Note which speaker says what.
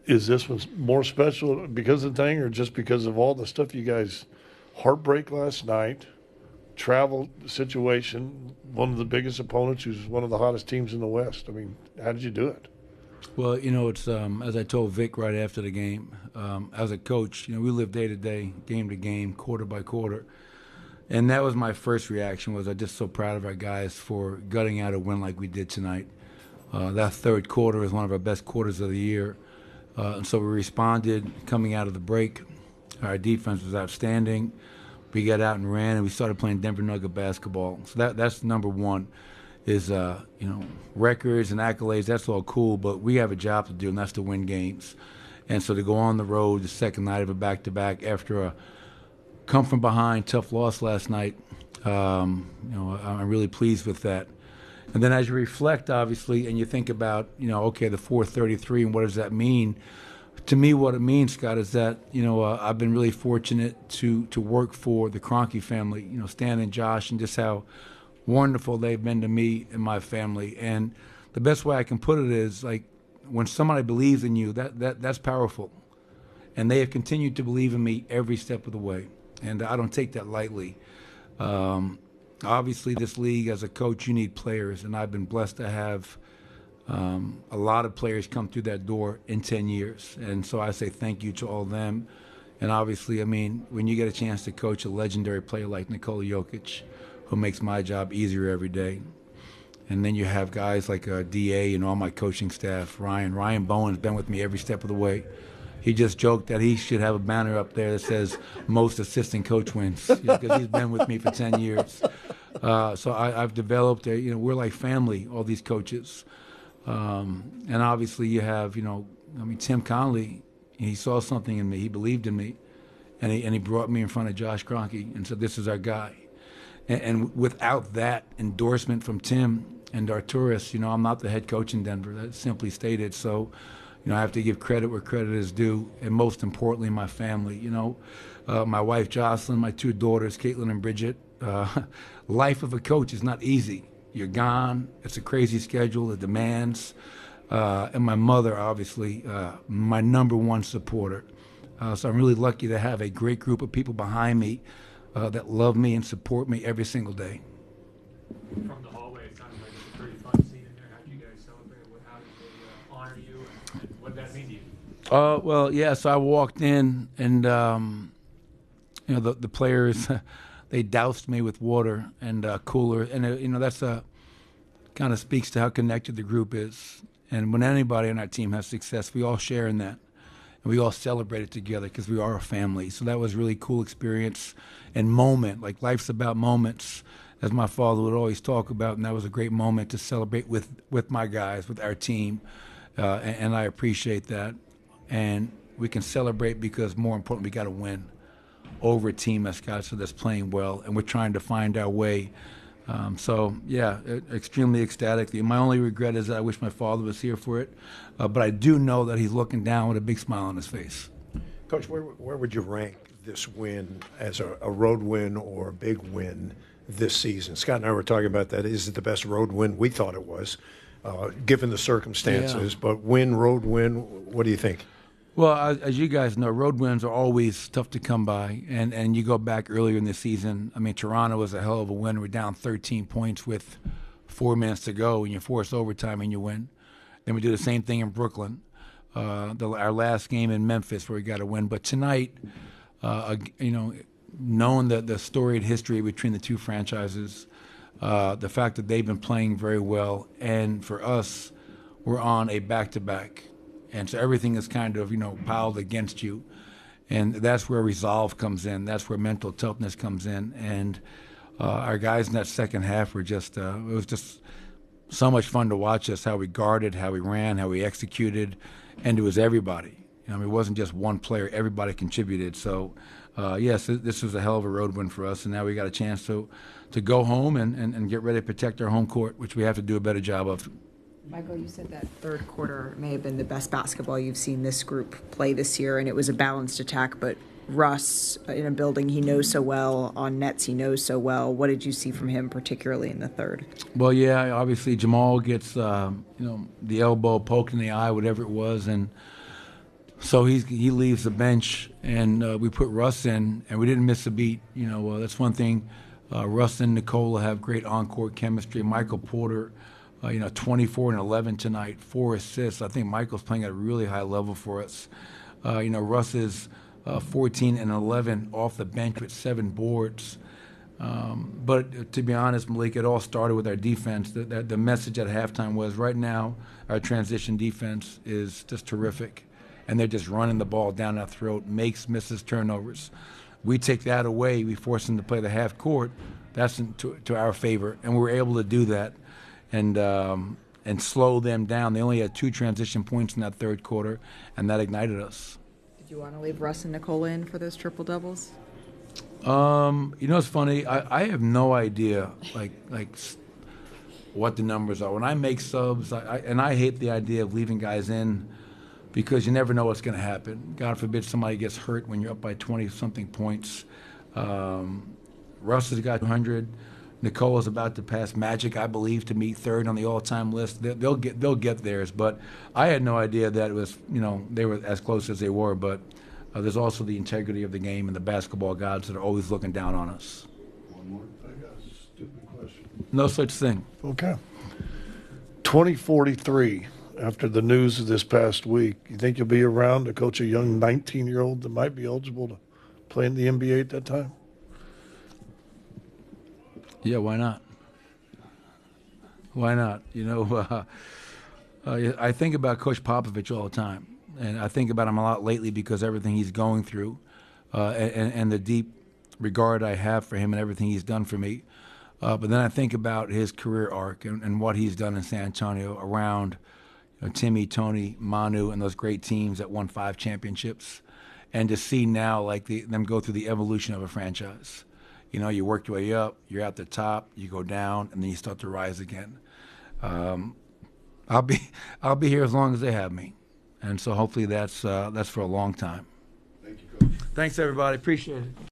Speaker 1: Is this one more special because of the thing, or just because of all the stuff you guys, heartbreak last night, travel situation, one of the biggest opponents who's one of the hottest teams in the West? I mean, how did you do it?
Speaker 2: Well, it's as I told Vic right after the game. As a coach, we live day to day, game to game, quarter by quarter, and that was my first reaction. Was I'm just so proud of our guys for gutting out a win like we did tonight. That third quarter is one of our best quarters of the year, and so we responded coming out of the break. Our defense was outstanding. We got out and ran, and we started playing Denver Nugget basketball. So that's number one. Is records and accolades, that's all cool, but we have a job to do, and that's to win games. And so to go on the road the second night of a back-to-back after a come from behind tough loss last night, I'm really pleased with that. And then as you reflect, obviously, and you think about, okay, the 433 and what does that mean? To me, what it means, Scott, is that, I've been really fortunate to work for the Kroenke family, Stan and Josh, and just how wonderful they've been to me and my family. And the best way I can put it is, like, when somebody believes in you, that's powerful. And they have continued to believe in me every step of the way. And I don't take that lightly. Obviously, this league, as a coach, you need players. And I've been blessed to have a lot of players come through that door in 10 years. And so I say thank you to all of them. And obviously, I mean, when you get a chance to coach a legendary player like Nikola Jokic, who makes my job easier every day. And then you have guys like DA and all my coaching staff, Ryan Bowen's been with me every step of the way. He just joked that he should have a banner up there that says most assistant coach wins, because he's been with me for 10 years. So I've developed, we're like family, all these coaches. And obviously you have, Tim Conley, he saw something in me, he believed in me, and he brought me in front of Josh Kroenke and said, this is our guy. And without that endorsement from Tim and Arturis, I'm not the head coach in Denver. That's simply stated. So, I have to give credit where credit is due, and most importantly, my family. My wife Jocelyn, my two daughters, Caitlin and Bridget. Life of a coach is not easy. You're gone. It's a crazy schedule. The demands, and my mother, obviously, my number one supporter. So I'm really lucky to have a great group of people behind me. That love me and support me every single day.
Speaker 3: From the hallway, it sounded like it was a pretty fun scene in there. How did you guys celebrate? How did they honor you? And what did that mean to you?
Speaker 2: Well, yeah, so I walked in, and, the players, they doused me with water and cooler. And, that's kind of speaks to how connected the group is. And when anybody on our team has success, we all share in that. And we all celebrate it together because we are a family. So that was a really cool experience and moment. Like, life's about moments, as my father would always talk about. And that was a great moment to celebrate with my guys, with our team. And I appreciate that. And we can celebrate because, more importantly, we got to win over a team that's playing well. And we're trying to find our way. Extremely ecstatic. My only regret is that I wish my father was here for it. But I do know that he's looking down with a big smile on his face.
Speaker 4: Coach, where would you rank this win as a road win or a big win this season? Scott and I were talking about that. Is it the best road win? We thought it was, given the circumstances. Yeah. But road win, what do you think?
Speaker 2: Well, as you guys know, road wins are always tough to come by. And you go back earlier in the season, I mean, Toronto was a hell of a win. We're down 13 points with 4 minutes to go, and you force overtime and you win. Then we do the same thing in Brooklyn. Our last game in Memphis where we got a win. But tonight, knowing the storied history between the two franchises, the fact that they've been playing very well, and for us, we're on a back-to-back. And so everything is kind of, piled against you. And that's where resolve comes in. That's where mental toughness comes in. And our guys in that second half were just, it was just so much fun to watch us, how we guarded, how we ran, how we executed. And it was everybody. It wasn't just one player. Everybody contributed. So, yes, this was a hell of a road win for us. And now we got a chance to go home and get ready to protect our home court, which we have to do a better job of.
Speaker 5: Michael, you said that third quarter may have been the best basketball you've seen this group play this year, and it was a balanced attack, but Russ in a building he knows so well, on nets he knows so well. What did you see from him, particularly in the third?
Speaker 2: Well, yeah, obviously Jamal gets the elbow poked in the eye, whatever it was, and so he leaves the bench, and we put Russ in, and we didn't miss a beat. That's one thing. Russ and Nicola have great on-court chemistry. Michael Porter, 24 and 11 tonight, 4 assists. I think Michael's playing at a really high level for us. Russ is 14 and 11 off the bench with 7 boards. But to be honest, Malik, it all started with our defense. The message at halftime was, right now, our transition defense is just terrific. And they're just running the ball down our throat, makes, misses, turnovers. We take that away, we force them to play the half court. That's to our favor. And we were able to do that and slow them down. They only had 2 transition points in that third quarter, and that ignited us.
Speaker 5: Did you want to leave Russ and Nicola in for those triple doubles?
Speaker 2: It's funny. I have no idea, like what the numbers are. When I make subs, I hate the idea of leaving guys in because you never know what's going to happen. God forbid somebody gets hurt when you're up by 20-something points. Russ has got 200. Nicola's about to pass Magic, I believe, to meet third on the all-time list. They'll get theirs, but I had no idea that it was they were as close as they were. But there's also the integrity of the game and the basketball gods that are always looking down on us.
Speaker 1: One more. I got a stupid question.
Speaker 2: No such thing.
Speaker 1: Okay. 2043. After the news of this past week, you think you'll be around to coach a young 19-year-old that might be eligible to play in the NBA at that time?
Speaker 2: Yeah, why not? Why not? I think about Coach Popovich all the time, and I think about him a lot lately because everything he's going through and the deep regard I have for him and everything he's done for me. But then I think about his career arc and what he's done in San Antonio around Timmy, Tony, Manu, and those great teams that won 5 championships, and to see now them go through the evolution of a franchise. You work your way up, you're at the top, you go down, and then you start to rise again. I'll be here as long as they have me, and so hopefully that's for a long time.
Speaker 1: Thank you, Coach.
Speaker 2: Thanks, everybody. Appreciate it.